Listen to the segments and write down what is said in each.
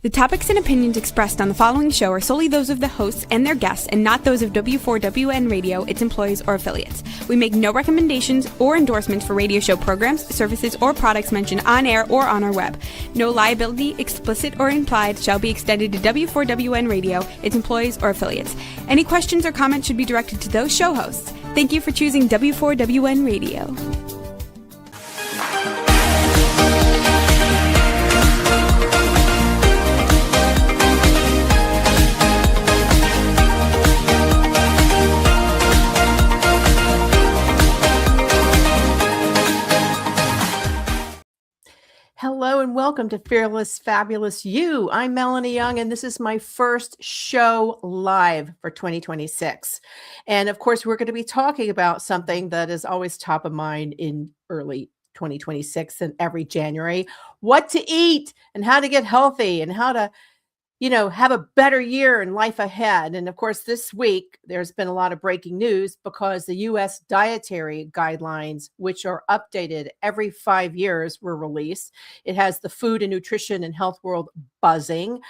The topics and opinions expressed on the following show are solely those of the hosts and their guests and not those of W4WN Radio, its employees, or affiliates. We make no recommendations or endorsements for radio show programs, services, or products mentioned on air or on our web. No liability, explicit or implied, shall be extended to W4WN Radio, its employees, or affiliates. Any questions or comments should be directed to those show hosts. Thank you for choosing W4WN Radio. Hello and welcome to Fearless, Fabulous You. I'm Melanie Young, and this is my first show live for 2026. And of course, we're going to be talking about something that is always top of mind in early 2026 and every January: what to eat and how to get healthy and how to have a better year and life ahead. And of course, this week, there's been a lot of breaking news because the U.S. Dietary Guidelines, which are updated every 5 years, were released. It has the food and nutrition and health world buzzing.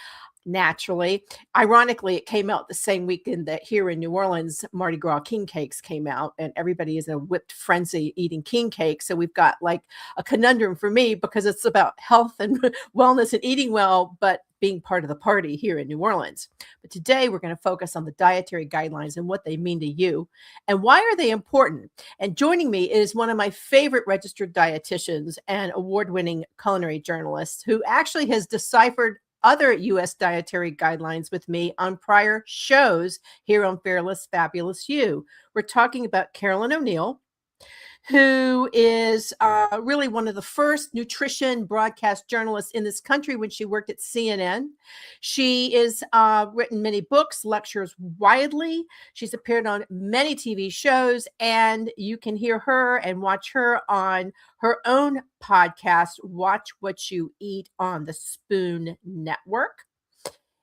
Naturally, ironically, it came out the same weekend that here in New Orleans, Mardi Gras king cakes came out, and everybody is in a whipped frenzy eating king cakes. So we've got like a conundrum for me because it's about health and wellness and eating well, but being part of the party here in New Orleans. But today we're going to focus on the dietary guidelines and what they mean to you and why are they important. And joining me is one of my favorite registered dietitians and award-winning culinary journalists who actually has deciphered other U.S. dietary guidelines with me on prior shows here on Fearless, Fabulous You. We're talking about Carolyn O'Neil, who is really one of the first nutrition broadcast journalists in this country when she worked at CNN. She has written many books, lectures widely. She's appeared on many TV shows, and you can hear her and watch her on her own podcast, Watch What You Eat, on the Spoon Network.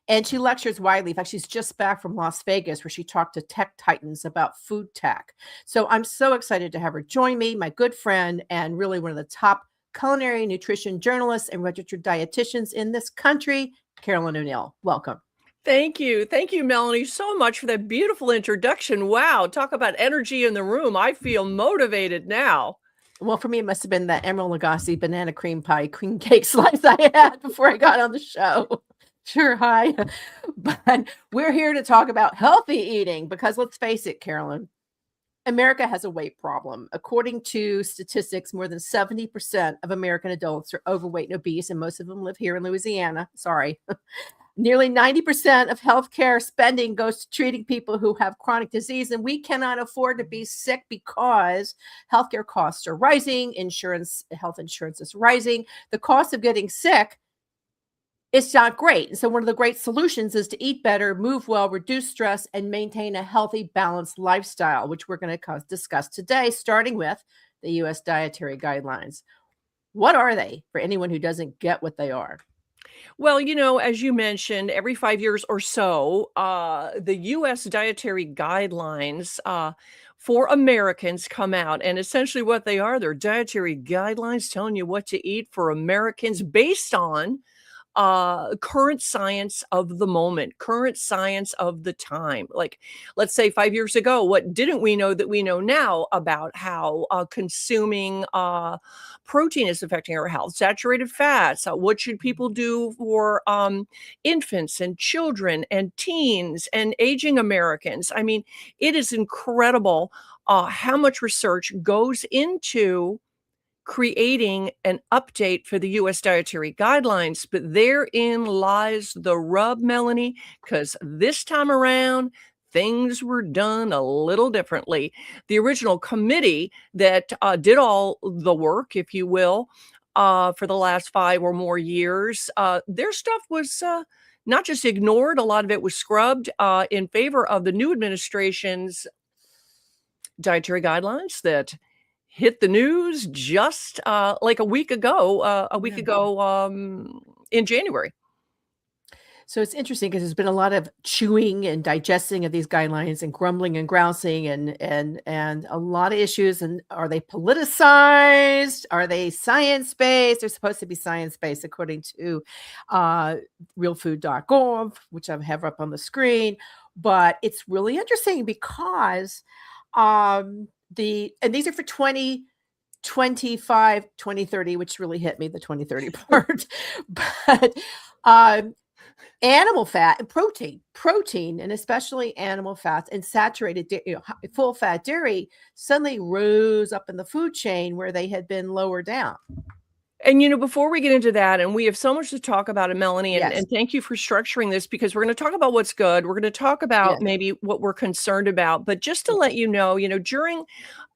And she lectures widely. In fact, she's just back from Las Vegas where she talked to tech titans about food tech. So I'm so excited to have her join me, my good friend, and really one of the top culinary nutrition journalists and registered dietitians in this country, Carolyn O'Neil. Welcome. Thank you. Thank you, Melanie, so much for that beautiful introduction. Wow. Talk about energy in the room. I feel motivated now. Well, for me, it must have been that Emerald Lagasse banana cream pie cream cake slice I had before I got on the show. Sure, hi. But we're here to talk about healthy eating because let's face it, Carolyn, America has a weight problem. According to statistics, more than 70% of American adults are overweight and obese, and most of them live here in Louisiana. Sorry. Nearly 90% of healthcare spending goes to treating people who have chronic disease, and we cannot afford to be sick because healthcare costs are rising, health insurance is rising. The cost of getting sick, it's not great. And so one of the great solutions is to eat better, move well, reduce stress, and maintain a healthy, balanced lifestyle, which we're going to discuss today, starting with the U.S. Dietary Guidelines. What are they for anyone who doesn't get what they are? Well, as you mentioned, every 5 years or so, the U.S. Dietary Guidelines for Americans come out. And essentially what they are, they're dietary guidelines telling you what to eat for Americans based on current science of the moment, current science of the time. Like, let's say 5 years ago, what didn't we know that we know now about how consuming protein is affecting our health, saturated fats, what should people do for infants and children and teens and aging Americans? I mean, it is incredible how much research goes into creating an update for the U.S. Dietary Guidelines, but therein lies the rub, Melanie, because this time around, things were done a little differently. The original committee that did all the work, if you will, for the last 5 or more years, their stuff was not just ignored, a lot of it was scrubbed in favor of the new administration's dietary guidelines that hit the news just like a week ago in January. So it's interesting because there's been a lot of chewing and digesting of these guidelines and grumbling and grousing and a lot of issues. And are they politicized? Are they science-based? They're supposed to be science-based according to realfood.gov, which I have up on the screen. But it's really interesting because and these are for 2025, 2030, which really hit me, the 2030 part. But animal fat and protein, and especially animal fats and saturated, full fat dairy suddenly rose up in the food chain where they had been lower down. And, before we get into that, and we have so much to talk about it, Melanie, and, Yes. and thank you for structuring this, because we're going to talk about what's good. We're going to talk about maybe what we're concerned about. But just to let you know, during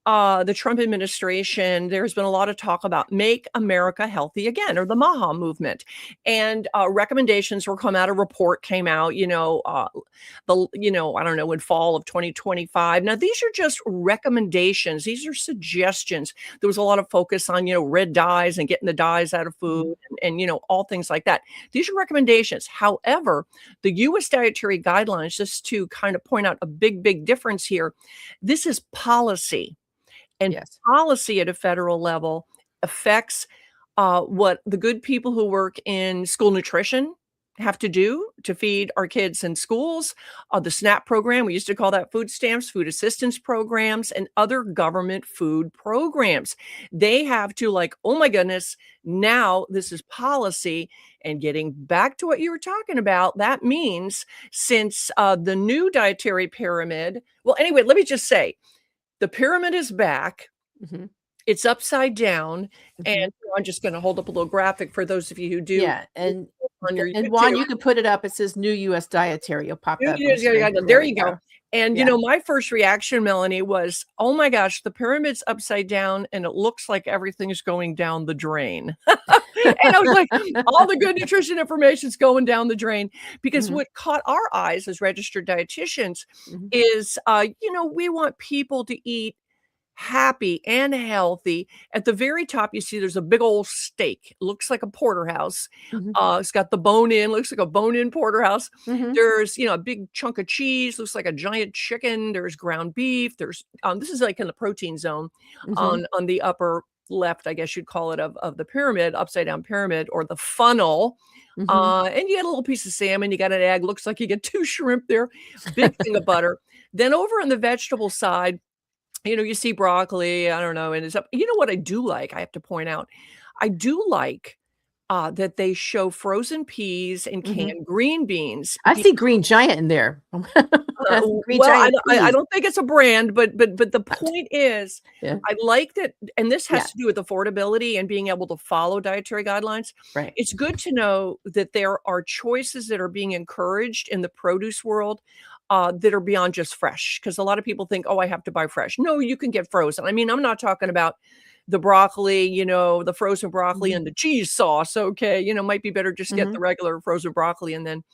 the Trump administration, there's been a lot of talk about Make America Healthy Again, or the MAHA movement. And recommendations were come out, a report came out, I don't know, in fall of 2025. Now, these are just recommendations. These are suggestions. There was a lot of focus on, red dyes and getting the dyes out of food and all things like that. These are recommendations. However, the U.S. Dietary Guidelines, just to kind of point out a big difference here, this is policy. And policy at a federal level affects what the good people who work in school nutrition have to do to feed our kids in schools, the SNAP program, we used to call that food stamps, food assistance programs, and other government food programs. They have to oh my goodness, now this is policy. And getting back to what you were talking about, that means since the new dietary pyramid, well, anyway, let me just say, the pyramid is back. It's upside down. And I'm just going to hold up a little graphic for those of you who do. Yeah. And on Juan, you can put it up. It says New U.S. Dietary. You'll pop that. There you go. And, my first reaction, Melanie, was, oh my gosh, the pyramid's upside down and it looks like everything's going down the drain. And I was like, all the good nutrition information is going down the drain, because what caught our eyes as registered dietitians is, we want people to eat happy and healthy. At the very top, you see there's a big old steak. It looks like a porterhouse. It's got the bone in, looks like a bone-in porterhouse. There's, a big chunk of cheese, looks like a giant chicken. There's ground beef. There's, this is like in the protein zone on the upper left, I guess you'd call it, of the pyramid, upside down pyramid, or the funnel. And you get a little piece of salmon, you got an egg, looks like you get 2 shrimp there, big thing of butter. Then over on the vegetable side, you see broccoli, I don't know, and it's up. You know what I do like? I have to point out, I do like that they show frozen peas and canned green beans. I see Green Giant in there. I don't think it's a brand, but the point is, I like that, and this has to do with affordability and being able to follow dietary guidelines. Right. It's good to know that there are choices that are being encouraged in the produce world that are beyond just fresh, because a lot of people think, oh, I have to buy fresh. No, you can get frozen. I mean, I'm not talking about the broccoli, the frozen broccoli and the cheese sauce. Okay. Might be better just get the regular frozen broccoli and then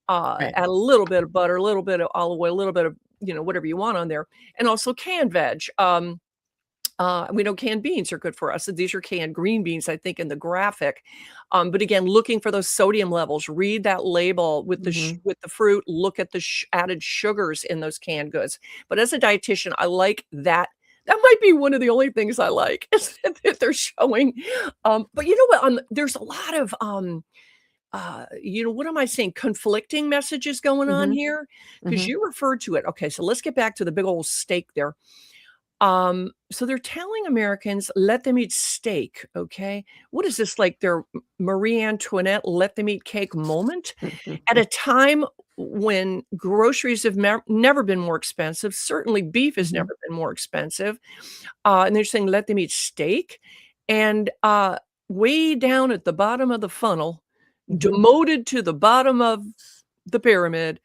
add a little bit of butter, a little bit of olive oil, a little bit of, whatever you want on there. And also canned veg. We know canned beans are good for us. These are canned green beans, I think, in the graphic. But again, looking for those sodium levels, read that label with the with the fruit, look at the added sugars in those canned goods. But as a dietitian, I like that. That might be one of the only things I like is that they're showing. But you know what? There's a lot of, what am I saying? Conflicting messages going on here, because you referred to it. Okay, so let's get back to the big old steak there. So they're telling Americans, let them eat steak. Okay. What is this, like their Marie Antoinette, let them eat cake moment at a time when groceries have never been more expensive? Certainly beef has never been more expensive. And they're saying, let them eat steak. And, way down at the bottom of the funnel, demoted to the bottom of the pyramid,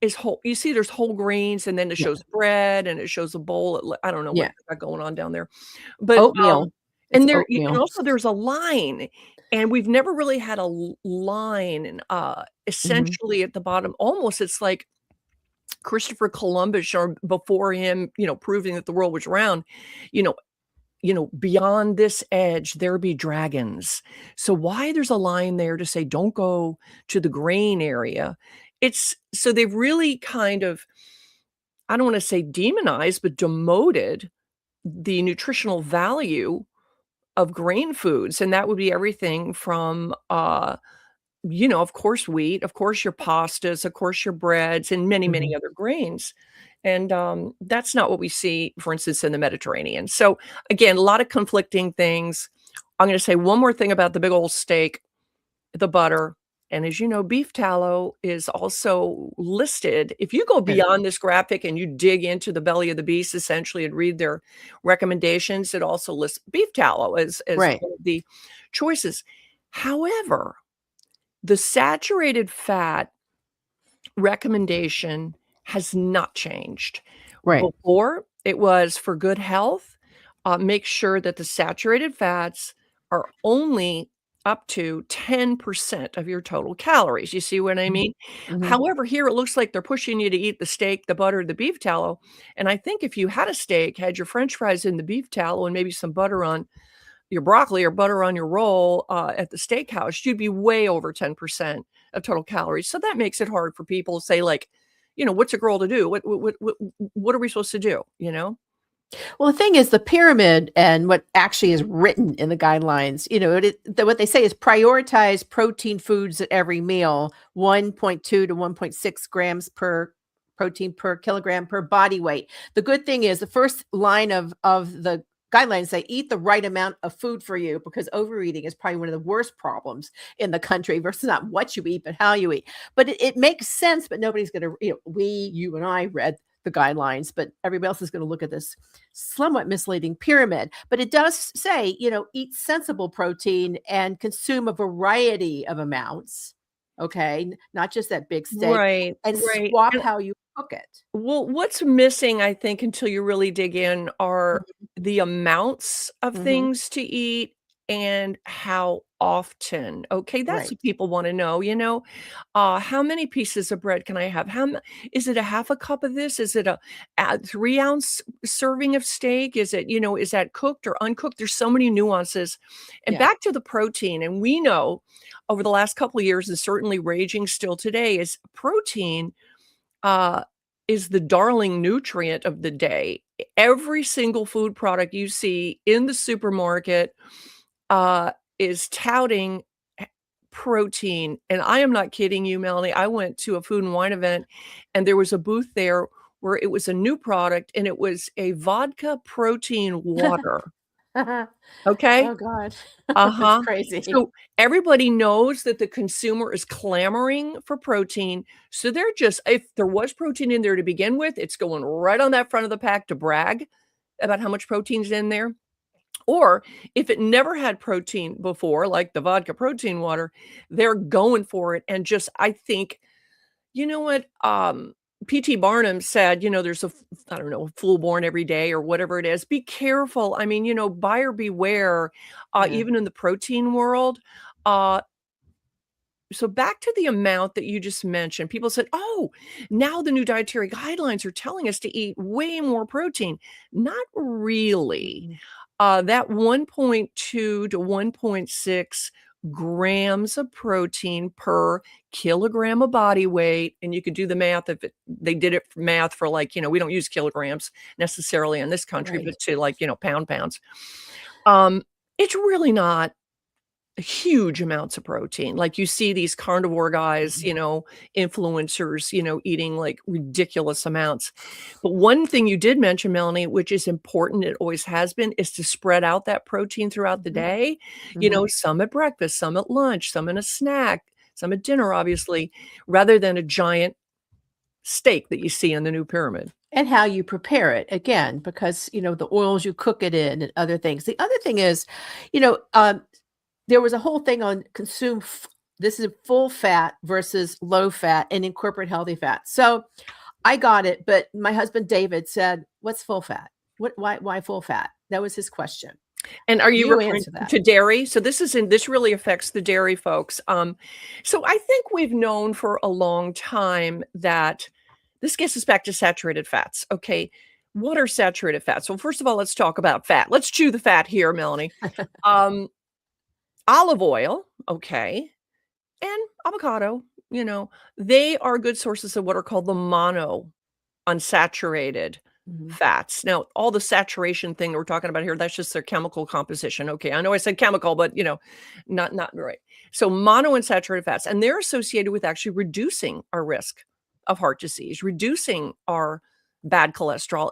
is whole. You see, there's whole grains, and then it shows bread, and it shows a bowl. I don't know what they got going on down there, but oatmeal. And there, and also there's a line, and we've never really had a line. Essentially at the bottom, almost it's like Christopher Columbus, or before him, proving that the world was round. beyond this edge, there be dragons. So why there's a line there to say, don't go to the grain area. So they've really kind of, I don't want to say demonized, but demoted the nutritional value of grain foods. And that would be everything from, of course, wheat, of course, your pastas, of course, your breads, and many, many other grains. And that's not what we see, for instance, in the Mediterranean. So again, a lot of conflicting things. I'm going to say one more thing about the big old steak, the butter. And as you know, beef tallow is also listed. If you go beyond this graphic and you dig into the belly of the beast, essentially, and read their recommendations, it also lists beef tallow as one of the choices. However, the saturated fat recommendation has not changed. Before, it was for good health, make sure that the saturated fats are only up to 10% of your total calories. You see what I mean? However, here it looks like they're pushing you to eat the steak, the butter, the beef tallow. And I think if you had a steak, had your French fries in the beef tallow and maybe some butter on your broccoli or butter on your roll at the steakhouse, you'd be way over 10% of total calories. So that makes it hard for people to say, like, what's a girl to do? What are we supposed to do? Well, the thing is, the pyramid and what actually is written in the guidelines, what they say is prioritize protein foods at every meal, 1.2 to 1.6 grams per protein per kilogram per body weight. The good thing is the first line of the guidelines say eat the right amount of food for you, because overeating is probably one of the worst problems in the country versus not what you eat, but how you eat. But it makes sense, but nobody's going to, you and I read the guidelines, but everybody else is going to look at this somewhat misleading pyramid. But it does say, eat sensible protein and consume a variety of amounts. Okay. Not just that big steak. And swap how you cook it. Well, what's missing, I think, until you really dig in, are the amounts of things to eat and how often. Okay, that's what people want to know. How many pieces of bread can I have? Is it a half a cup of this? Is it a 3-ounce serving of steak? Is it, is that cooked or uncooked? There's so many nuances. And back to the protein, and we know over the last couple of years, and certainly raging still today, is protein is the darling nutrient of the day. Every single food product you see in the supermarket is touting protein. And I am not kidding you, Melanie. I went to a food and wine event, and there was a booth there where it was a new product, and it was a vodka protein water. Okay. Oh God. That's crazy. So everybody knows that the consumer is clamoring for protein. So they're just, if there was protein in there to begin with, it's going right on that front of the pack to brag about how much protein's in there. Or if it never had protein before, like the vodka protein water, they're going for it. And just, I think, you know what? P.T. Barnum said, there's a fool born every day or whatever it is. Be careful. I mean, buyer beware, even in the protein world. So back to the amount that you just mentioned, people said, oh, now the new dietary guidelines are telling us to eat way more protein. Not really. That 1.2 to 1.6 grams of protein per kilogram of body weight. And you could do the math if they did it for math for we don't use kilograms necessarily in this country, but to pounds. It's really not huge amounts of protein. Like you see these carnivore guys, influencers, eating like ridiculous amounts. But one thing you did mention, Melanie, which is important, it always has been, is to spread out that protein throughout the day. Some at breakfast, some at lunch, some in a snack, some at dinner, obviously, rather than a giant steak that you see in the new pyramid. And how you prepare it, again, because, the oils you cook it in and other things. The other thing is, there was a whole thing on this is full fat versus low fat and incorporate healthy fat. So I got it, but my husband, David, said, what's full fat? Why full fat? That was his question. And are you referring to dairy? So this really affects the dairy folks. So I think we've known for a long time that this gets us back to saturated fats. Okay. What are saturated fats? Well, first of all, let's talk about fat. Let's chew the fat here, Melanie. Um, Olive oil, okay, and avocado, they are good sources of what are called the unsaturated Mhm. fats. Now, all the saturation thing that we're talking about here, that's just their chemical composition. Okay, I know I said chemical, but not right. So monounsaturated fats, and they're associated with actually reducing our risk of heart disease, reducing our bad cholesterol,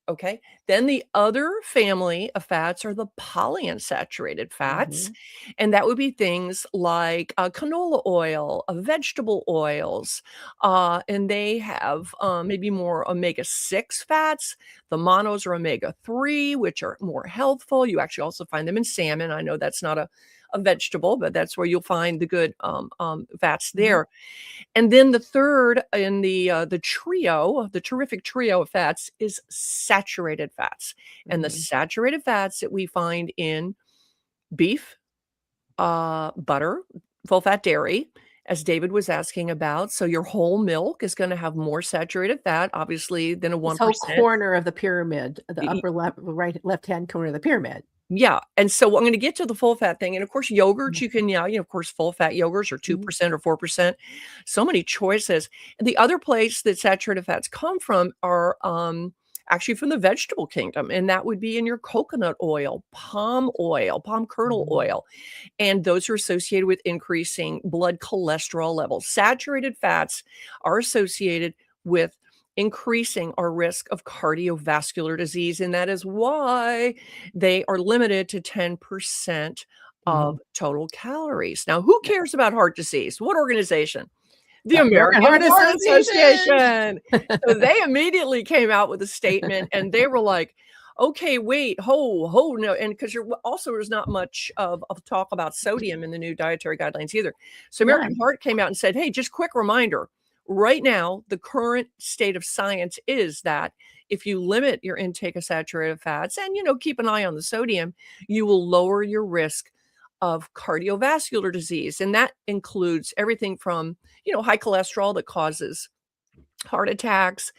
okay. Then the other family of fats are the polyunsaturated fats, Mhm. and that would be things like canola oil, vegetable oils, and they have maybe more omega-6 fats. The monos are omega-3, which are more healthful. You actually also find them in salmon. I know that's not a vegetable, but that's where you'll find the good fats Mhm. there. And then the third in the trio, the terrific trio of fats is saturated fats. And the Mhm. saturated fats that we find in beef, butter, full fat dairy, as David was asking about. So your whole milk is going to have more saturated fat, obviously, than a This whole 1%. corner of the pyramid, the upper left, right, left-hand corner of the pyramid. Yeah, and so I'm gonna get to the full fat thing, and of course, yogurt, Mhm. you can, of course, full fat yogurts are Mhm. 2% or 4%. So many choices. And the other place that saturated fats come from are, actually from the vegetable kingdom, and that would be in your coconut oil, palm kernel Mhm. oil, and those are associated with increasing blood cholesterol levels. Saturated fats are associated with increasing our risk of cardiovascular disease, and that is why they are limited to 10% Mhm. of total calories. Now, who cares about heart disease? What organization? The The American American Heart Heart Association. Association. So they immediately came out with a statement, and they were like, "Okay, wait, no," and because you're also there's not much of talk about sodium in the new dietary guidelines either. So No. American Heart came out and said, "Hey, just quick reminder, right now, the current state of science is that if you limit your intake of saturated fats and, keep an eye on the sodium, you will lower your risk of cardiovascular disease." And that includes everything from, high cholesterol that causes heart attacks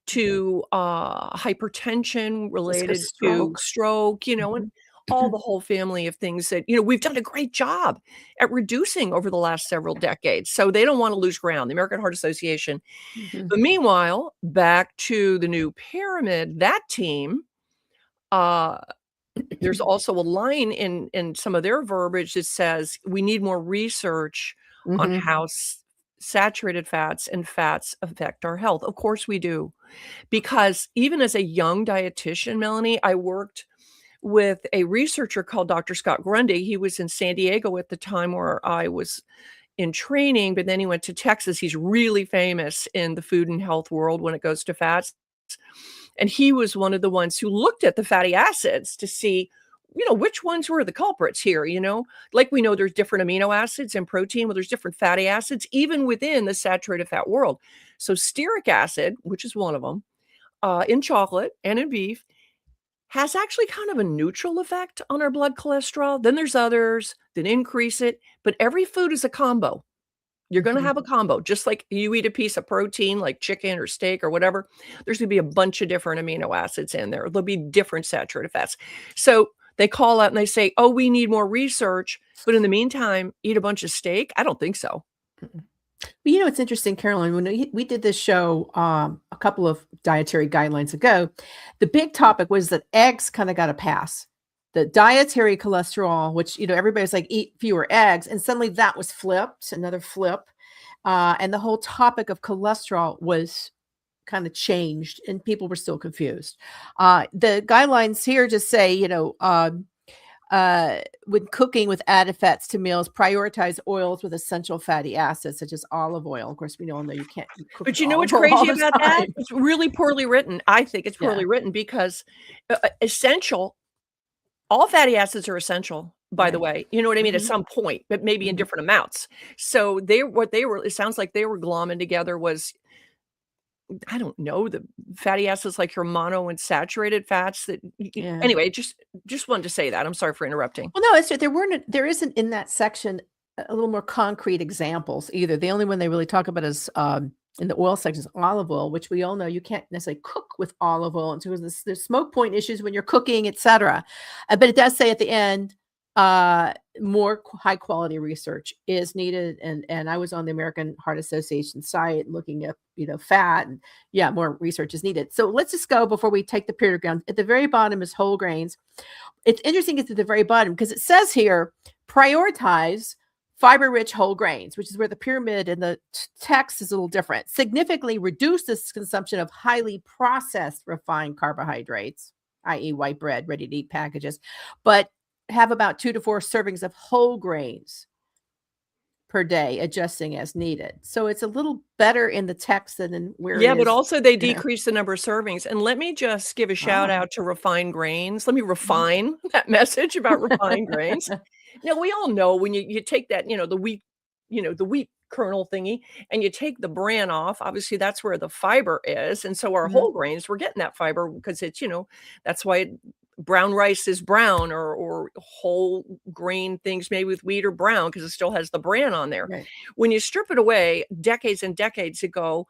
to hypertension related to Stroke. stroke, and Mhm. all the whole family of things that, we've done a great job at reducing over the last several decades. So they don't want to lose ground, the American Heart Association. Mhm. But meanwhile, back to the new pyramid, that team, uh, there's also a line in some of their verbiage that says we need more research on Mhm. how saturated fats and fats affect our health. Of course we do, because even as a young dietitian, Melanie, I worked with a researcher called Dr. Scott Grundy. He was in San Diego at the time where I was in training, but then he went to Texas. He's really famous in the food and health world when it goes to fats. And he was one of the ones who looked at the fatty acids to see, which ones were the culprits here, Like we know there's different amino acids in protein, well, there's different fatty acids, even within the saturated fat world. So stearic acid, which is one of them, in chocolate and in beef, has actually kind of a neutral effect on our blood cholesterol. Then there's others that increase it, but every food is a combo. You're gonna Mhm. have a combo, just like you eat a piece of protein like chicken or steak or whatever, there's gonna be a bunch of different amino acids in there. There'll be different saturated fats. So they call out and they say, "Oh, we need more research, but in the meantime, eat a bunch of steak?" I don't think so. Mhm. It's interesting, Carolyn, when we did this show a couple of dietary guidelines ago, the big topic was that eggs kind of got a pass. The dietary cholesterol, which, everybody's like, eat fewer eggs. And suddenly that was flipped, another flip. And the whole topic of cholesterol was kind of changed and people were still confused. The guidelines here just say, when cooking with added fats to meals, prioritize oils with essential fatty acids such as olive oil. Of course, we all know you can't cook But with you know olive what's oil all crazy the about that? time. It's really poorly written. I think it's Yeah. poorly written because, essential all fatty acids are essential, by the Right. way, you know what I mean, at Mhm. some point, but maybe in Mhm. different amounts. So what they were it sounds like they were glomming together was, I don't know, the fatty acids like your monounsaturated fats that Yeah. anyway, just wanted to say that. I'm sorry for interrupting. Well, no, it's there isn't in that section a little more concrete examples either. The only one they really talk about is in the oil section is olive oil, which we all know you can't necessarily cook with olive oil. And so there's smoke point issues when you're cooking, etc. But it does say at the end, more high quality research is needed. And I was on the American Heart Association site looking at, fat, and more research is needed. So let's just go before we take the period ground. At the very bottom is whole grains. It's interesting it's at the very bottom because it says here, prioritize fiber-rich whole grains, which is where the pyramid in the text is a little different. Significantly reduce this consumption of highly processed refined carbohydrates, i.e. white bread, ready-to-eat packages, but have about 2 to 4 servings of whole grains per day, adjusting as needed. So it's a little better in the text than in where it But is. also they decrease the number of servings. And let me just give a shout out to refined grains. Let me refine that message about refined grains. Now, we all know when you take that, the wheat, the wheat kernel thingy, and you take the bran off, obviously that's where the fiber is. And so our whole grains, we're getting that fiber because it's, that's why brown rice is brown, or whole grain things made with wheat or brown because it still has the bran on there. Right. When you strip it away, decades and decades ago,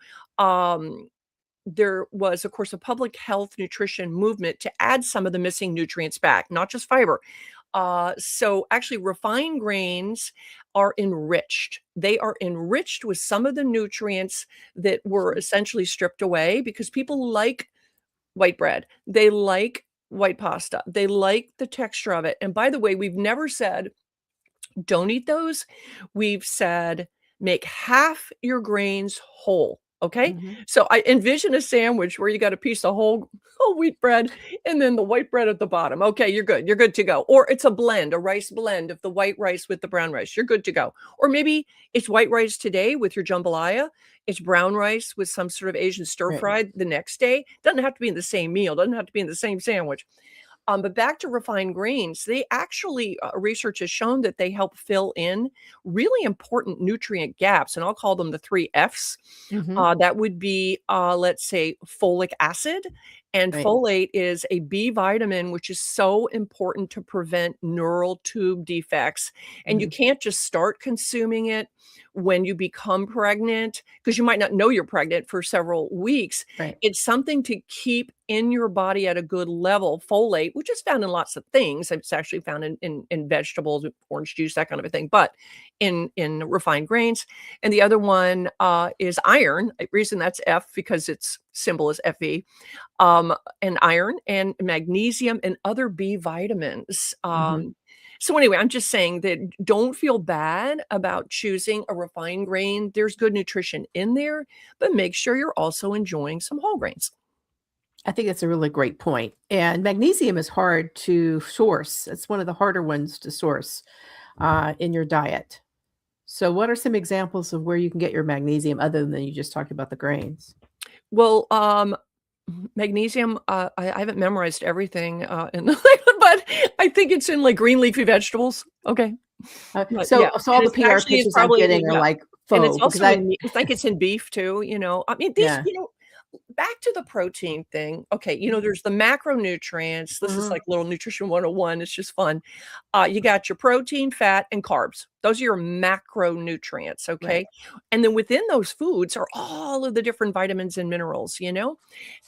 there was, of course, a public health nutrition movement to add some of the missing nutrients back, not just fiber. So actually refined grains are enriched. They are enriched with some of the nutrients that were essentially stripped away because people like white bread. They like white pasta. They like the texture of it. And by the way, we've never said, don't eat those. We've said, make half your grains whole. Okay. So I envision a sandwich where you got a piece of whole wheat bread and then the white bread at the bottom. Okay, you're good. You're good to go. Or it's a blend, a rice blend of the white rice with the brown rice. You're good to go. Or maybe it's white rice today with your jambalaya. It's brown rice with some sort of Asian stir fried the next day. Doesn't have to be in the same meal. Doesn't have to be in the same sandwich. But back to refined grains, they actually, research has shown that they help fill in really important nutrient gaps, and I'll call them the 3 Fs. That would be, let's say, folic acid. And folate is a B vitamin, which is so important to prevent neural tube defects. And you can't just start consuming it when you become pregnant, because you might not know you're pregnant for several weeks. It's something to keep in your body at a good level. Folate, which is found in lots of things. It's actually found in vegetables, orange juice, that kind of a thing, but in refined grains. And the other one is iron. The reason that's F because its symbol is Fe. And iron and magnesium and other B vitamins. So anyway, I'm just saying that don't feel bad about choosing a refined grain. There's good nutrition in there, but make sure you're also enjoying some whole grains. I think that's a really great point. And magnesium is hard to source. It's one of the harder ones to source in your diet. So what are some examples of where you can get your magnesium other than you just talked about the grains? Well, magnesium, I haven't memorized everything but I think it's in like green leafy vegetables. Okay. So all the PR pictures I'm getting are like faux. And it's also I think it's in beef too, I mean, these, back to the protein thing. Okay. There's the macronutrients. This is like little nutrition 101. It's just fun. You got your protein, fat, and carbs. Those are your macronutrients. Okay. And then within those foods are all of the different vitamins and minerals,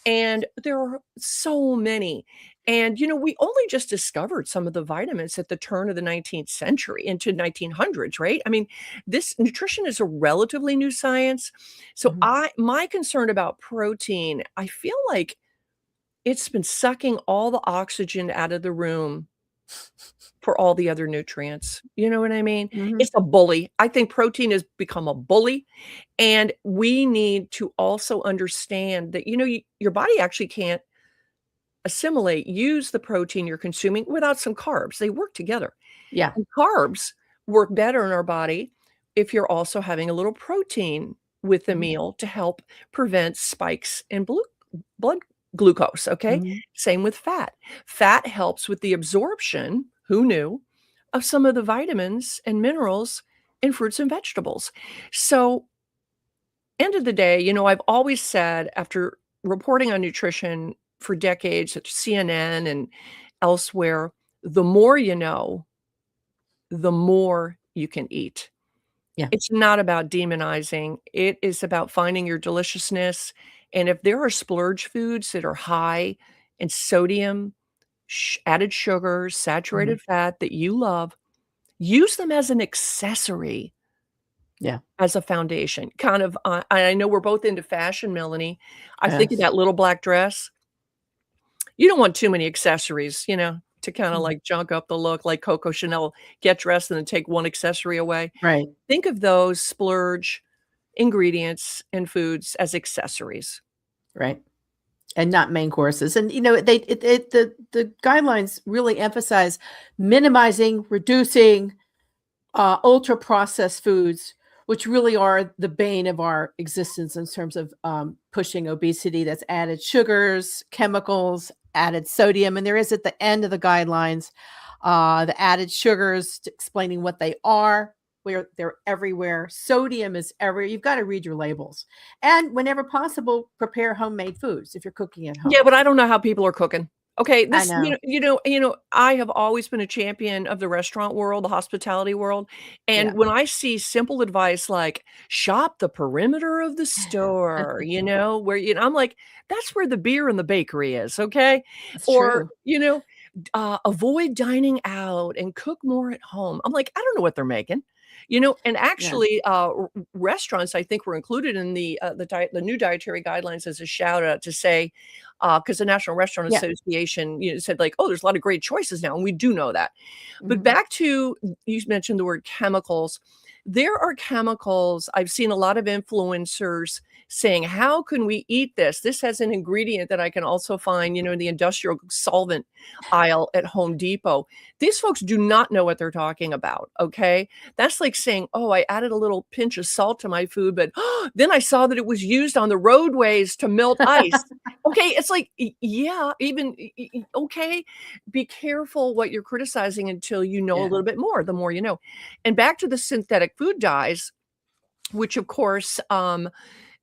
and there are so many. And, we only just discovered some of the vitamins at the turn of the 19th century into 1900s, right? I mean, this nutrition is a relatively new science. So my concern about protein, I feel like it's been sucking all the oxygen out of the room for all the other nutrients. You know what I mean? It's a bully. I think protein has become a bully. And we need to also understand that, your body actually can't use the protein you're consuming without some carbs. They work together. And carbs work better in our body if you're also having a little protein with the meal to help prevent spikes in blood glucose. Okay. Same with fat. Fat helps with the absorption, who knew, of some of the vitamins and minerals in fruits and vegetables. So, end of the day, I've always said, after reporting on nutrition for decades at CNN and elsewhere, the more you know, the more you can eat. Yeah. It's not about demonizing. It is about finding your deliciousness, and if there are splurge foods that are high in sodium, added sugars, Mhm. saturated fat that you love, use them as an accessory, Yeah. as a foundation. Kind of, I know we're both into fashion, Melanie. I think of Yes. that little black dress. You don't want too many accessories, to kinda, Mhm. like, junk up the look like Coco Chanel, get dressed and then take one accessory away. Right. Think of those splurge ingredients and foods as accessories. Right. And not main courses. And, the guidelines really emphasize minimizing, reducing, ultra processed foods, which really are the bane of our existence in terms of pushing obesity. That's added sugars, chemicals, added sodium. And there is at the end of the guidelines, the added sugars, explaining what they are, where they're everywhere. Sodium is everywhere. You've got to read your labels. And whenever possible, prepare homemade foods if you're cooking at Yeah, home. but I don't know how people are cooking. Okay, I this know. I have always been a champion of the restaurant world, the hospitality world, and Yeah. when I see simple advice like, "Shop the perimeter of the store," I'm like, "That's where the beer and the bakery is, okay?" That's Or, true. "Avoid dining out and cook more at home." I'm like, "I don't know what they're making." And Yeah. actually, restaurants, I think, were included in the new dietary guidelines as a shout out to say, because the National Restaurant Yeah. Association, said like, "Oh, there's a lot of great choices now," and we do know that. But Mhm. back to you mentioned the word chemicals. There are chemicals I've seen a lot of influencers saying, "How can we eat this? This has an ingredient that I can also find, in the industrial solvent aisle at Home Depot." These folks do not know what they're talking about, okay? That's like saying, "Oh, I added a little pinch of salt to my food, but then I saw that it was used on the roadways to melt ice." Okay, it's like, yeah, even okay, be careful what you're criticizing until you know a Yeah. little bit more, the more you know. And back to the synthetic food dyes, which of course,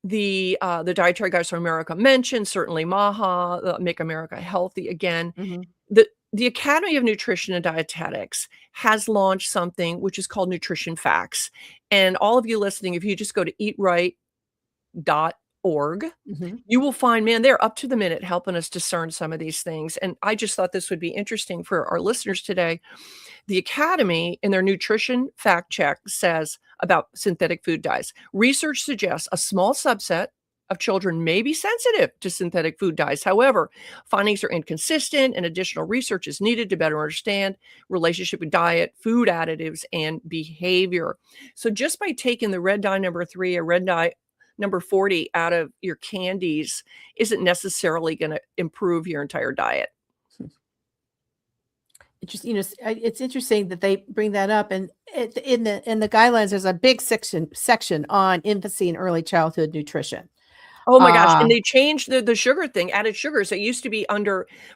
the Dietary Guides from America mentioned, certainly MAHA, Make America Healthy Again. Mhm. The Academy of Nutrition and Dietetics has launched something which is called Nutrition Facts. And all of you listening, if you just go to eatright.org, Mhm. you will find, man, they're up to the minute helping us discern some of these things. And I just thought this would be interesting for our listeners today. The Academy, in their nutrition fact check, says about synthetic food dyes, research suggests a small subset of children may be sensitive to synthetic food dyes. However, findings are inconsistent and additional research is needed to better understand relationship with diet, food additives, and behavior. So just by taking the red dye number 3 or red dye number 40 out of your candies isn't necessarily going to improve your entire diet. It's interesting that they bring that up, and in the guidelines, there's a big section on infancy and early childhood nutrition. Oh my gosh, Uh, and they changed the sugar thing, added sugars. It used to be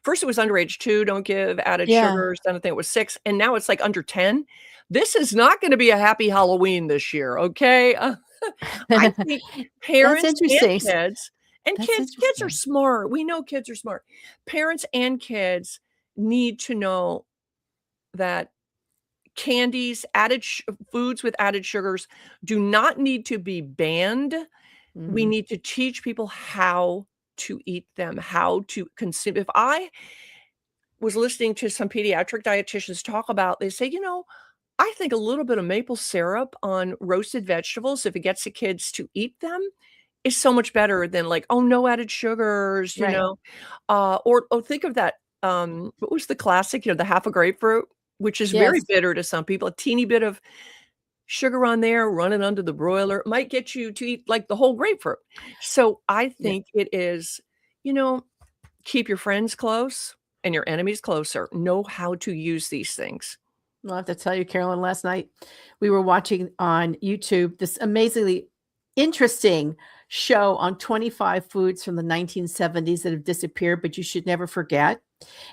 first it was underage 2, don't give added yeah, sugars, then I think it was 6, and now it's like under 10. This is not gonna be a happy Halloween this year, okay? I think that's parents and interesting. kids and That's kids are interesting. smart. We know kids are smart. Parents and kids need to know that candies, foods with added sugars do not need to be banned. We Mhm. need to teach people how to eat them, how to consume. If I was listening to some pediatric dietitians talk about, they say, I think a little bit of maple syrup on roasted vegetables, if it gets the kids to eat them, is so much better than like, oh, no added sugars, Right. or think of that. What was the classic? The half a grapefruit, which is very Yes. bitter to some people. A teeny bit of sugar on there, run it under the broiler, might get you to eat like the whole grapefruit. So I Yeah. think it is, you know, keep your friends close and your enemies closer. Know how to use these things. Well, I have to tell you, Carolyn, last night we were watching on YouTube this amazingly interesting show on 25 foods from the 1970s that have disappeared, but you should never forget.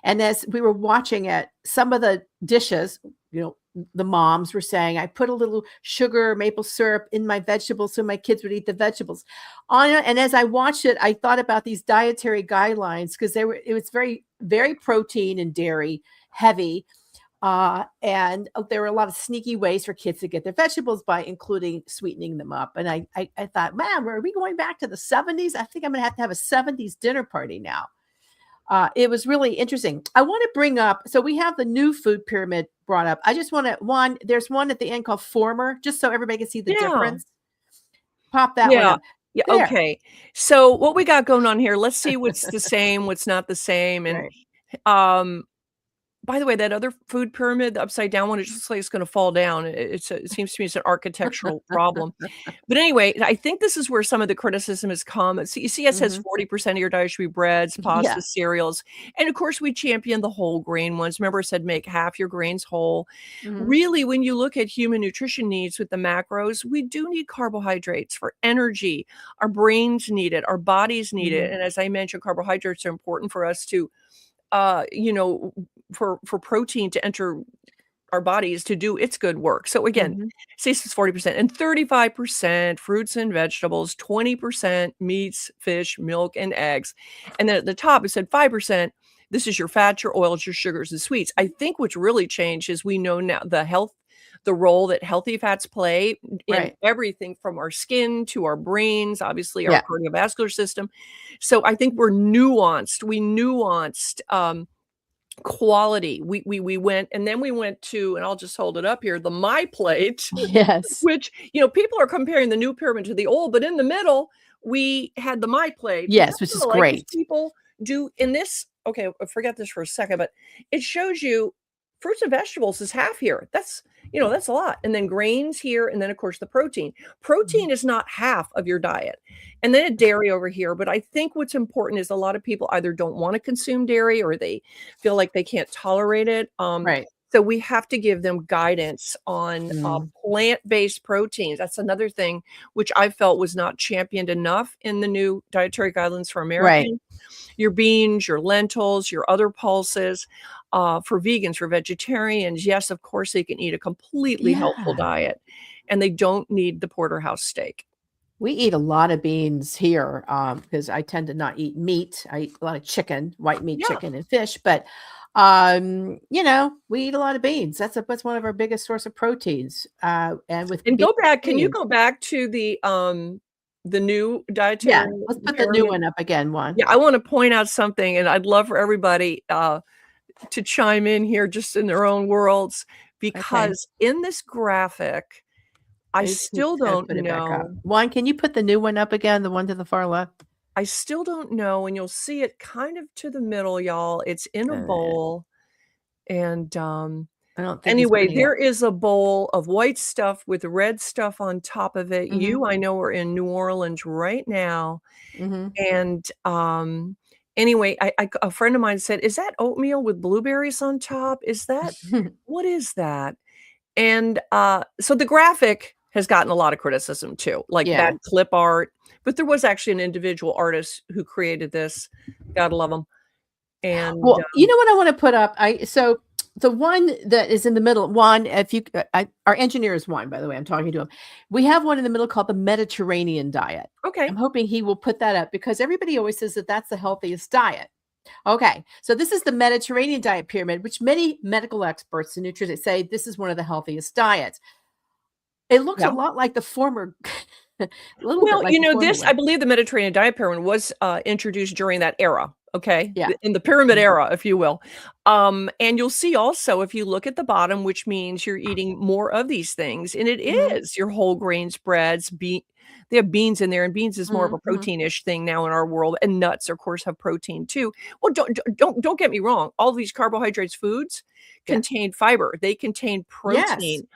And as we were watching it, some of the dishes, you know, the moms were saying, I put a little sugar, maple syrup in my vegetables so my kids would eat the vegetables. On it, and as I watched it, I thought about these dietary guidelines because it was very, very protein and dairy heavy. And there were a lot of sneaky ways for kids to get their vegetables by including sweetening them up. And I thought, man, are we going back to the 70s? I think I'm going to have a 70s dinner party now. It was really interesting. I want to bring up, so we have the new food pyramid brought up. I just want to, there's one at the end called Former, just so everybody can see the difference. Pop that one up. Yeah. There. Okay. So what we got going on here, let's see what's the same, what's not the same. And, by the way, that other food pyramid, the upside down one, it just like it's going to fall down. It seems to me it's an architectural problem. But anyway, I think this is where some of the criticism has come. So you see, it says 40% of your diet should be breads, pasta, cereals. And of course, we champion the whole grain ones. Remember, I said make half your grains whole. Really, when you look at human nutrition needs with the macros, we do need carbohydrates for energy. Our brains need it. Our bodies need it. And as I mentioned, carbohydrates are important for us to for protein to enter our bodies to do its good work. So again, say it's 40% and 35% fruits and vegetables, 20% meats, fish, milk, and eggs. And then at the top, it said 5%. This is your fats, your oils, your sugars, and sweets. I think what's really changed is we know now the role that healthy fats play in everything from our skin to our brains, obviously our cardiovascular system. So I think we're nuanced. We nuanced quality. We went, and then we went to, and I'll just hold it up here, the My Plate. Yes. Which, people are comparing the new pyramid to the old, but in the middle, we had the My Plate. Yes, which is great. People do in this, okay, forget this for a second, but it shows you fruits and vegetables is half here. That's a lot. And then grains here. And then of course the protein. Protein is not half of your diet. And then a dairy over here. But I think what's important is a lot of people either don't want to consume dairy or they feel like they can't tolerate it. So we have to give them guidance on plant-based proteins. That's another thing which I felt was not championed enough in the new dietary guidelines for Americans. Your beans, your lentils, your other pulses. For vegans, for vegetarians, yes, of course, they can eat a completely healthful diet, and they don't need the porterhouse steak. We eat a lot of beans here because I tend to not eat meat. I eat a lot of chicken, white meat, chicken, and fish. But we eat a lot of beans. That's one of our biggest source of proteins. Go back. Can you go back to the new dietary? Yeah, let's put the new one up again. Yeah, I want to point out something, and I'd love for everybody to chime in here just in their own worlds, because in this graphic, I still don't know. Juan, can you put the new one up again, the one to the far left? I still don't know, and you'll see it kind of to the middle, y'all. It's in a bowl, and I don't think anyway, there is a bowl of white stuff with red stuff on top of it. I know, are in New Orleans right now, and anyway, a friend of mine said, "Is that oatmeal with blueberries on top? Is that what is that?" And so the graphic has gotten a lot of criticism too, like bad clip art. But there was actually an individual artist who created this. Gotta love them. And you know what I want to put up? So the one that is in the middle, Juan, our engineer is Juan, by the way, I'm talking to him. We have one in the middle called the Mediterranean diet. Okay. I'm hoping he will put that up because everybody always says that that's the healthiest diet. Okay. So this is the Mediterranean diet pyramid, which many medical experts and nutritionists say this is one of the healthiest diets. It looks a lot like the former. I believe the Mediterranean diet pyramid was introduced during that era. Okay. Yeah. In the pyramid era, if you will. And you'll see also, if you look at the bottom, which means you're eating more of these things, and it is your whole grains, breads, they have beans in there, and beans is more of a protein-ish thing now in our world. And nuts, of course, have protein too. Well, don't get me wrong. All these carbohydrates foods contain fiber. They contain protein.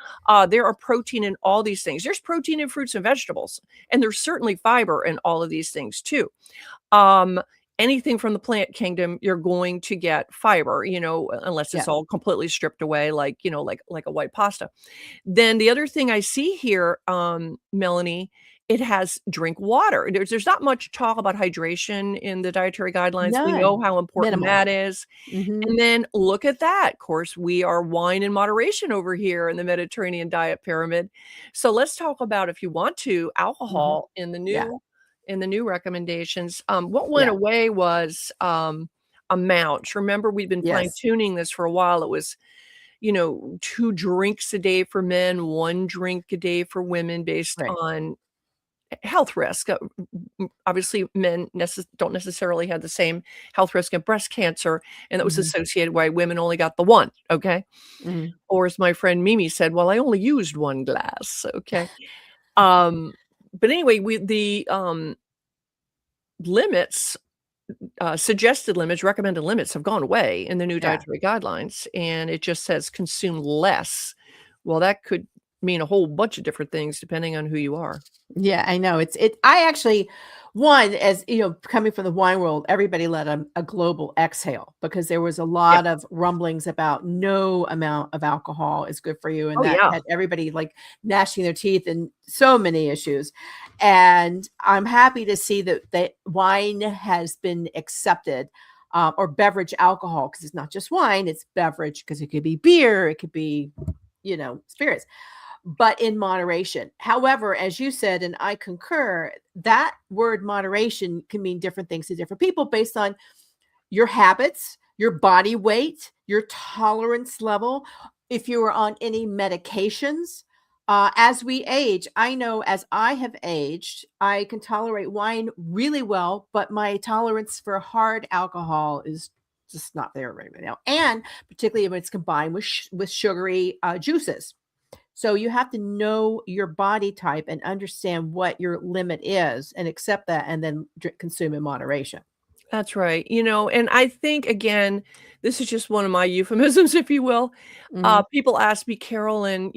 There are protein in all these things. There's protein in fruits and vegetables, and there's certainly fiber in all of these things too. Anything from the plant kingdom, you're going to get fiber, unless it's all completely stripped away, like a white pasta. Then the other thing I see here, Melanie, it has drink water. There's not much talk about hydration in the dietary guidelines. None. We know how important that is. Mm-hmm. And then look at that. Of course, we are wine in moderation over here in the Mediterranean diet pyramid. So let's talk about, if you want to, alcohol in the new recommendations. What went away was amounts. Remember, we've been fine tuning this for a while. It was, 2 drinks a day for men, 1 drink a day for women based Right. on health risk. Obviously, men don't necessarily have the same health risk of breast cancer, and that was associated why women only got the 1, okay? Mhm. Or as my friend Mimi said, "Well, I only used 1 glass," okay? But anyway, the limits, suggested limits, recommended limits have gone away in the new Yeah. dietary guidelines, and it just says consume less. Well, that could mean a whole bunch of different things depending on who you are. Yeah, I know. I actually, one, as you know, coming from the wine world, everybody let a global exhale because there was a Yeah. lot of rumblings about no amount of alcohol is good for you. And Oh, that yeah. had everybody like gnashing their teeth and so many issues. And I'm happy to see that wine has been accepted. Or beverage alcohol, because it's not just wine, it's beverage, because it could be beer, it could be, spirits, but in moderation. However, as you said, and I concur, that word moderation can mean different things to different people based on your habits, your body weight, your tolerance level, if you are on any medications. As we age, I know as I have aged, I can tolerate wine really well, but my tolerance for hard alcohol is just not there right now. And particularly when it's combined with sugary juices. So you have to know your body type and understand what your limit is and accept that and then consume in moderation. That's right. And I think, again, this is just one of my euphemisms, if you will. Mhm. People ask me, Carolyn,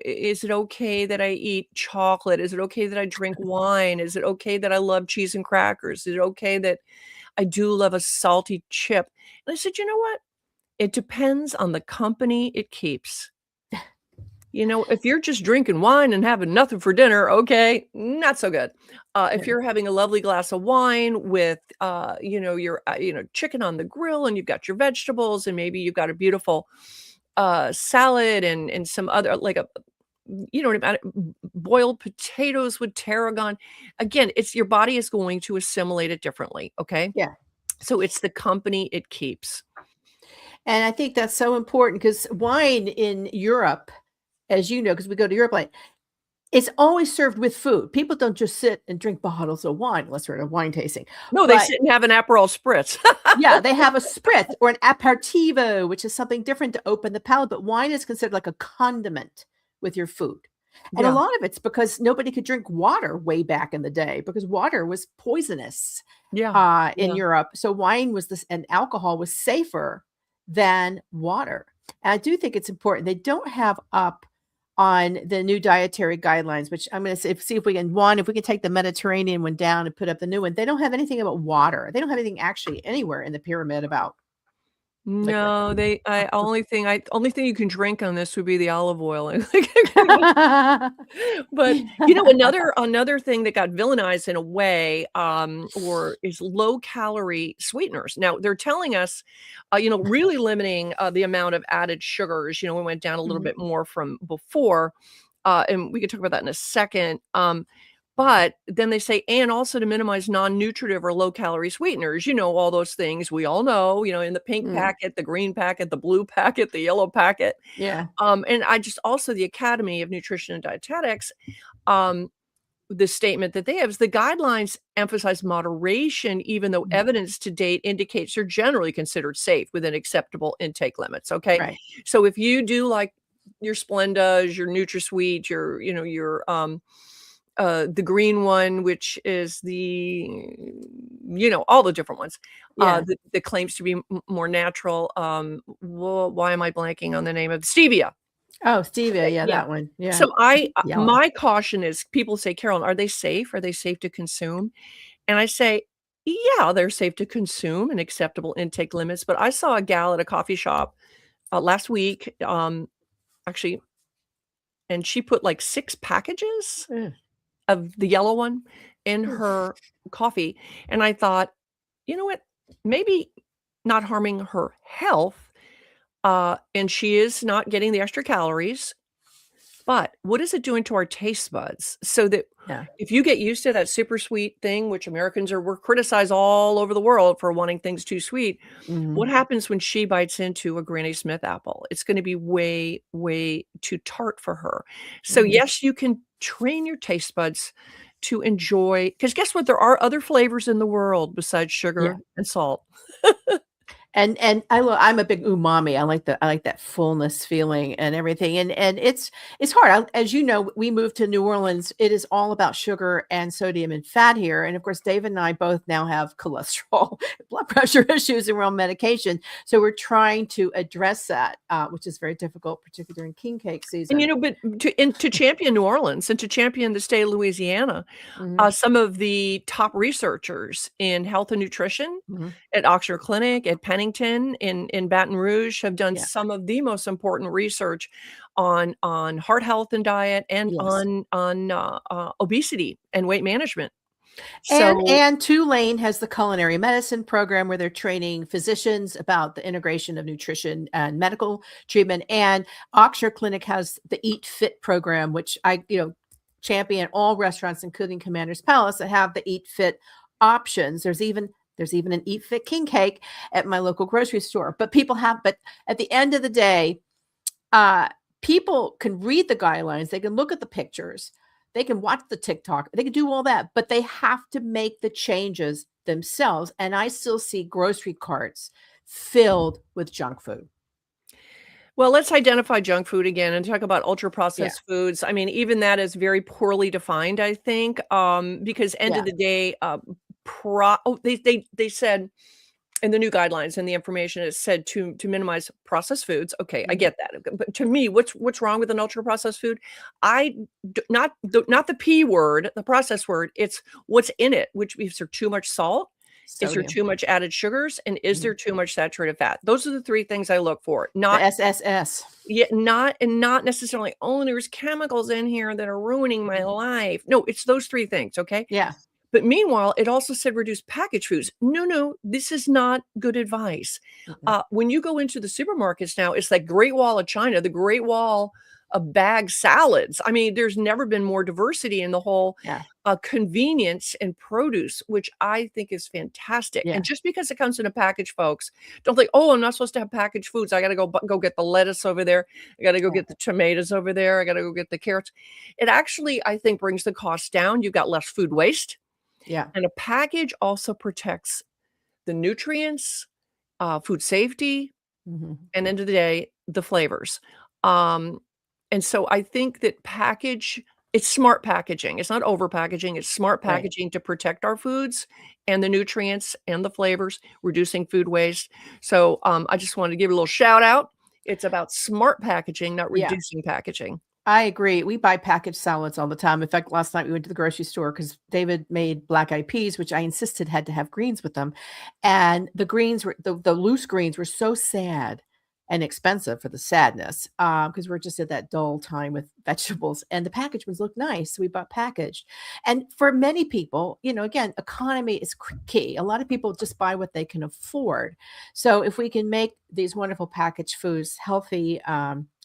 is it okay that I eat chocolate? Is it okay that I drink wine? Is it okay that I love cheese and crackers? Is it okay that I do love a salty chip? And I said, you know what? It depends on the company it keeps. If you're just drinking wine and having nothing for dinner, okay, not so good. If Yeah. you're having a lovely glass of wine with, your, chicken on the grill and you've got your vegetables and maybe you've got a beautiful salad and some other, like boiled potatoes with tarragon. Again, it's your body is going to assimilate it differently. Okay. Yeah. So it's the company it keeps. And I think that's so important because wine in Europe, as you know, because we go to Europe, like it's always served with food. People don't just sit and drink bottles of wine unless we're at a wine tasting. No, they But sit and have an Aperol spritz. yeah, they have a spritz or an aperitivo, which is something different to open the palate. But wine is considered like a condiment with your food. And a Yeah. lot of it's because nobody could drink water way back in the day because water was poisonous Yeah. in Yeah. Europe. So wine was this, and alcohol was safer than water. And I do think it's important. They don't have up on the new dietary guidelines, which I'm going to see if we can, if we can take the Mediterranean one down and put up the new one. They don't have anything about water. They don't have anything actually anywhere in the pyramid about liquid. No, only thing you can drink on this would be the olive oil. But, another thing that got villainized in a way, or is low calorie sweeteners. Now they're telling us, really limiting, the amount of added sugars. We went down a little Mhm. bit more from before, and we could talk about that in a second. But then they say, and also to minimize non-nutritive or low-calorie sweeteners, all those things we all know, in the pink Mm. packet, the green packet, the blue packet, the yellow packet. Yeah. And I just also the Academy of Nutrition and Dietetics, um, the statement that they have is the guidelines emphasize moderation, even though Mm. evidence to date indicates they're generally considered safe within acceptable intake limits. Okay. Right. So if you do like your Splendas, your NutraSweet, your the green one, which is all the different ones, Yeah. that claims to be more natural. Why am I blanking on the name of stevia? Oh, stevia. Okay, Yeah, yeah. that one. Yeah. So Yellow. my caution is people say, Carolyn, are they safe? Are they safe to consume? And I say, yeah, they're safe to consume and acceptable intake limits. But I saw a gal at a coffee shop last week, actually, and she put like 6 packages Mm. of the yellow one in Mm. her coffee. And I thought, you know what? Maybe not harming her health. And she is not getting the extra calories. But what is it doing to our taste buds? So that Yeah. if you get used to that super sweet thing, which we're criticized all over the world for wanting things too sweet, what Mhm. happens when she bites into a Granny Smith apple? It's gonna be way, way too tart for her. So, Mhm. yes, you can train your taste buds to enjoy, because guess what? There are other flavors in the world besides Yeah. sugar and salt. And I'm a big umami. I like that fullness feeling and everything, and it's hard. As you know, we moved to New Orleans. It is all about sugar and sodium and fat here, and of course, David and I both now have cholesterol, blood pressure issues, and we're on medication. So we're trying to address that, which is very difficult, particularly during king cake And, season. but to champion New Orleans and to champion the state of Louisiana, Mhm, some of the top researchers in health and nutrition mhm. at Oxford Clinic, at Pennington, in Baton Rouge have done Yeah. some of the most important research on heart health and diet and Yes. on obesity and weight management. And So and Tulane has the culinary medicine program where they're training physicians about the integration of nutrition and medical treatment. And Oxford Clinic has the Eat Fit program, which champion all restaurants, including Commander's Palace, that have the Eat Fit options. There's even an Eat Fit king cake at my local grocery store. But at the end of the day, uh, people can read the guidelines, they can look at the pictures, they can watch the TikTok, they can do all that, but they have to make the changes themselves. And I still see grocery carts filled with junk food. well, let's identify junk food again and talk about ultra Yeah. processed foods. I mean, even that is very poorly defined, I think, because end Yeah. of the day, they said in the new guidelines and the information, it said to minimize processed foods. Okay, I Mhm. get that. But to me, what's wrong with an ultra processed food? I not the P word, the processed word. It's what's in it. Which is there too much salt? Is there Sodium. too much added sugars? And is Mhm. there too much saturated fat? Those are the three things I look for. The Not SSS. yet, not necessarily, oh, there's chemicals in here that are ruining my Mhm. life. No, it's those three things. Okay. Yeah. But meanwhile, it also said reduce packaged foods. No, no, this is not good advice. Mm-mm. When you go into the supermarkets now, it's like Great Wall of China, the Great Wall of bag salads. I mean, there's never been more diversity in the whole Yeah. convenience and produce, which I think is fantastic. Yeah. And just because it comes in a package, folks, don't think, oh, I'm not supposed to have packaged foods. I got to go get the lettuce over there. I got to go Yeah. get the tomatoes over there. I got to go get the carrots. It actually, I think, brings the cost down. You've got less food waste. Yeah. And a package also protects the nutrients, food safety, Mhm. and end of the day, the flavors. Um, and so I think that it's smart packaging. It's not over packaging. It's smart Right. packaging to protect our foods and the nutrients and the flavors, reducing food waste. So I just wanted to give a little shout out. It's about smart packaging, not Yeah. reducing packaging. I agree. We buy packaged salads all the time. In fact, last night we went to the grocery store because David made black eyed peas, which I insisted had to have greens with them. And the greens were the loose greens were so sad and expensive for the sadness because we're just at that dull time with vegetables. And the packaged ones look nice. So we bought packaged. And for many people, again, economy is key. A lot of people just buy what they can afford. So if we can make these wonderful packaged foods healthy,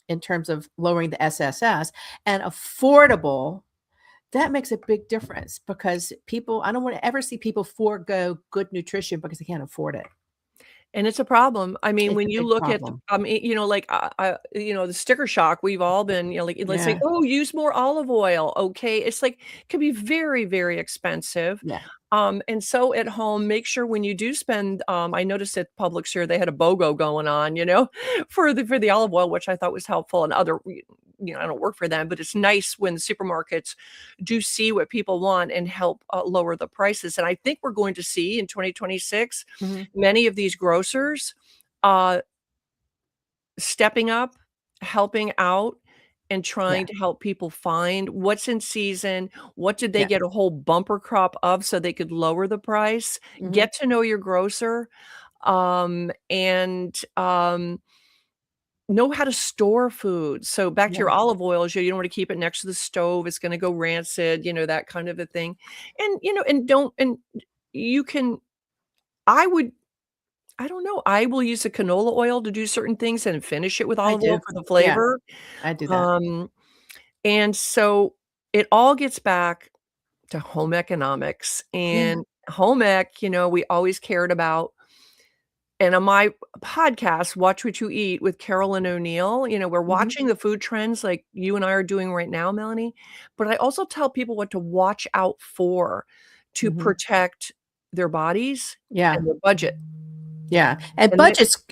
in terms of lowering the SSS and affordable, that makes a big difference because I don't want to ever see people forego good nutrition because they can't afford it. And it's a problem. I mean, It's when a you big look at, problem. like, the sticker shock, we've all been, like, let's say, Yeah. "Oh, use more olive oil." Okay, it's like, can be very, very expensive. Yeah. And so at home, make sure when you do spend, I noticed at Publix here, they had a BOGO going on, for the olive oil, which I thought was helpful, and I don't work for them, but it's nice when the supermarkets do see what people want and help, lower the prices. And I think we're going to see in 2026 Mhm. many of these grocers, uh, stepping up, helping out, and Yeah. trying to help people find what's in season, what did they Yeah. get a whole bumper crop of so they could lower the price, Mhm. get to know your grocer, and, know how to store food. So back to Yeah. your olive oils, you don't wanna keep it next to the stove, it's gonna go rancid, that kind of a thing. And don't and you can I would I don't know, I will use the canola oil to do certain things and finish it with I olive oil do. for the Yeah. flavor. I do that. Um, And so it all gets back to home economics Yeah. and home ec, we always cared about. And on my podcast, Watch What You Eat with Carolyn O'Neil, we're Mhm. watching the food trends like you and I are doing right now, Melanie. But I also tell people what to watch out for to Mhm. protect their bodies Yeah. and their budget. Yeah. And And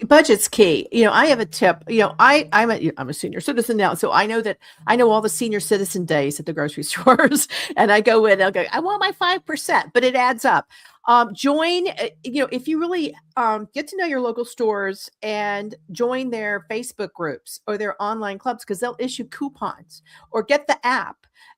budget's key. I have a tip. I'm a senior citizen now, so I know all the senior citizen days at the grocery stores, and I go in, I'll go, I want my 5%, but it adds up. Join, if you really get to know your local stores and join their Facebook groups or their online clubs, because they'll issue coupons, or get the app.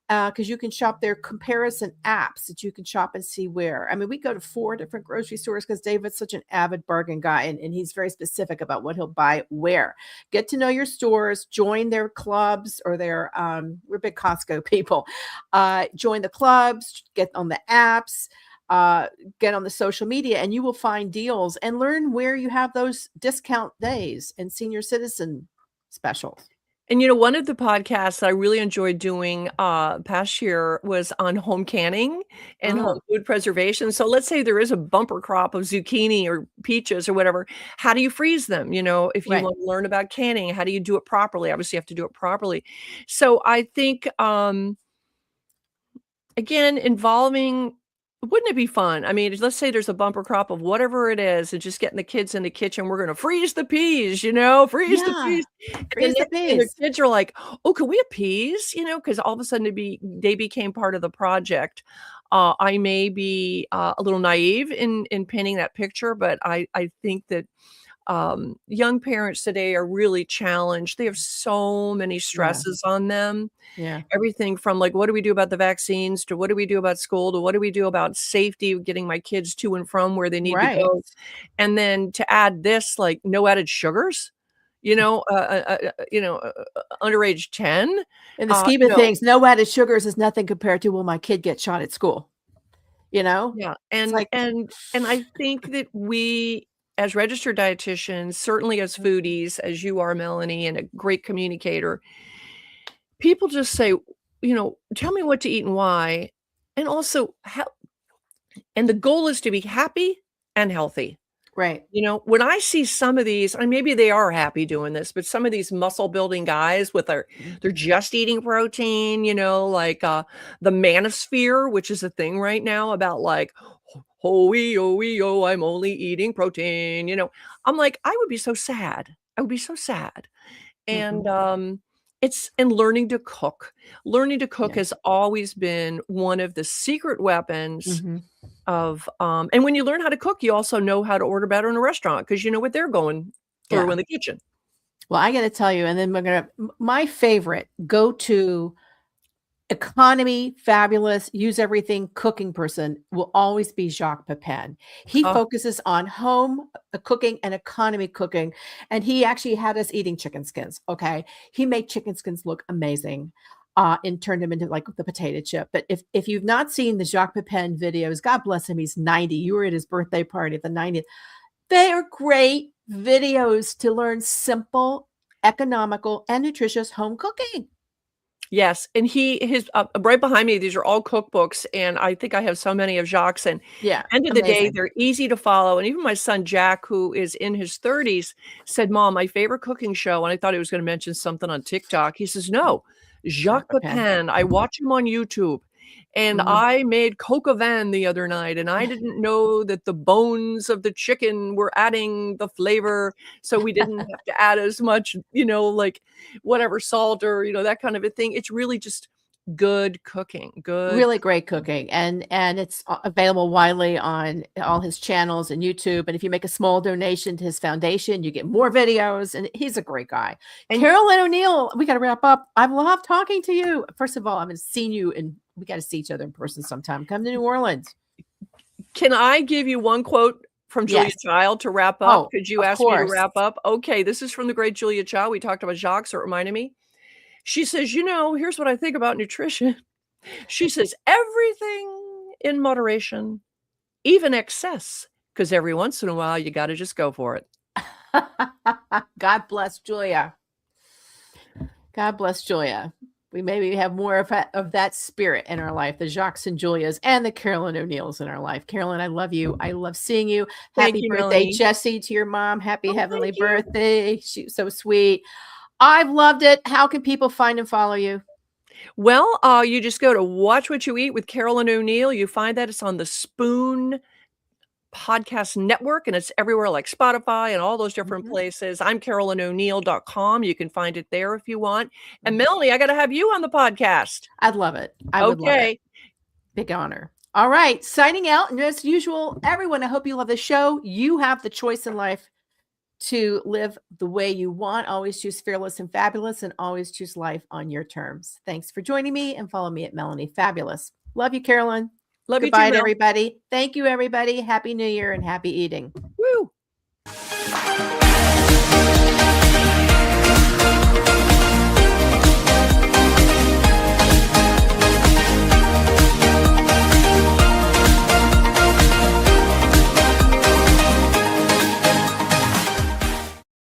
Because you can shop their comparison apps that you can shop and see where. I mean, we go to 4 different grocery stores because David's such an avid bargain guy, and he's very specific about what he'll buy where. Get to know your stores, join their clubs or we're big Costco people. Join the clubs, get on the apps, get on the social media, and you will find deals and learn where you have those discount days and senior citizen specials. And one of the podcasts I really enjoyed doing past year was on home canning and home food preservation. So let's say there is a bumper crop of zucchini or peaches or whatever. How do you freeze them? If you Right. want to learn about canning, how do you do it properly? Obviously, you have to do it properly. So I think, again, wouldn't it be fun? I mean, let's say there's a bumper crop of whatever it is, and just getting the kids in the kitchen. We're going to freeze the peas, freeze the Yeah. peas. And the Freeze the next thing the peas. kids are like, "Oh, can we have peas?" Because all of a sudden they became part of the project. I may be a little naive in painting that picture, but I think that young parents today are really challenged. They have so many Yeah. stresses on them. Yeah. Everything from like, what do we do about the vaccines, to what do we do about school, to what do we do about safety, getting my kids to and from where they need to Right. go. And then to add this, like no added sugars, underage 10. In the scheme of things, no added sugars is nothing compared to will my kid get shot at school, you know? Yeah. It's And like I think that we, as registered dietitians, certainly as foodies, as you are, Melanie, and a great communicator, people just say, tell me what to eat and why. And also how, and the goal is to be happy and healthy. right. When I see some of these, and maybe they are happy doing this, but some of these muscle building guys they're just eating protein, like the manosphere, which is a thing right now about like, oh, I'm only eating protein. I'm like, I would be so sad. I would be so sad. And Mhm. it's and learning to cook. Learning to cook Yeah. has always been one of the secret weapons Mhm. of and when you learn how to cook, you also know how to order better in a restaurant because you know what they're going through Yeah. in the kitchen. Well, I gotta tell you, and then my favorite go-to economy, fabulous, use everything cooking person will always be Jacques Pepin. He Oh, focuses on home cooking and economy cooking, and he actually had us eating chicken skins. Okay, he made chicken skins look amazing, and turned them into like the potato chip. But if you've not seen the Jacques Pepin videos, God bless him, he's 90. You were at his birthday party at the 90th. They are great videos to learn simple, economical, and nutritious home cooking. yes, and his right behind me, these are all cookbooks, and I think I have so many of Jacques, and Yeah, end of the day, amazing. they're easy to follow, and even my son Jack, who is in his 30s, said, "Mom, my favorite cooking show," and I thought he was gonna mention something on TikTok. He says, "No, Jacques Jacques Pepin. Pepin. I watch him on YouTube, and Mhm. I made coq au vin the other night, and I didn't know that the bones of the chicken were adding the flavor, so we didn't have to add as much, like, whatever, salt or, that kind of a thing." It's really just good cooking, good Really great cooking, and it's available widely on all his channels and YouTube, and if you make a small donation to his foundation, you get more videos, and he's a great guy. and Carolyn O'Neil, we gotta wrap up. I've loved talking to you. First of all, I haven't seen you, and we gotta see each other in person sometime. Come to New Orleans. can I give you one quote from Julia Yes. Child to wrap up? Oh, Because you of asked me to course. wrap up. Okay, this is from the great Julia Child. We talked about Jacques, so it reminded me. She says, here's what I think about nutrition. She says, everything in moderation, even excess, because every once in a while you got to just go for it. God bless Julia. God bless Julia. We maybe have more of that spirit in our life, the Jacques and Julias and the Carolyn O'Neils in our life. Carolyn, I love you. I love seeing you. Thank Happy you, birthday, Melanie. Jessie, to your mom. Happy Oh, heavenly thank you. birthday. She's so sweet. I've loved it. How can people find and follow you? Well, you just go to Watch What You Eat with Carolyn O'Neil. You find that it's on the Spoon podcast network, and it's everywhere like Spotify and all those different places. I'm CarolynO'Neil.com. You can find it there if you want. And Melanie, I got to have you on the podcast. I'd love it. I would love it. Big honor. All right. Signing out. And as usual, everyone, I hope you love the show. You have the choice in life to live the way you want. Always choose fearless and fabulous, and always choose life on your terms. Thanks for joining me, and follow me at Melanie Fabulous. Love you, Carolyn. Love Goodbye you too, to everybody. Thank you, everybody. Happy New Year and happy eating.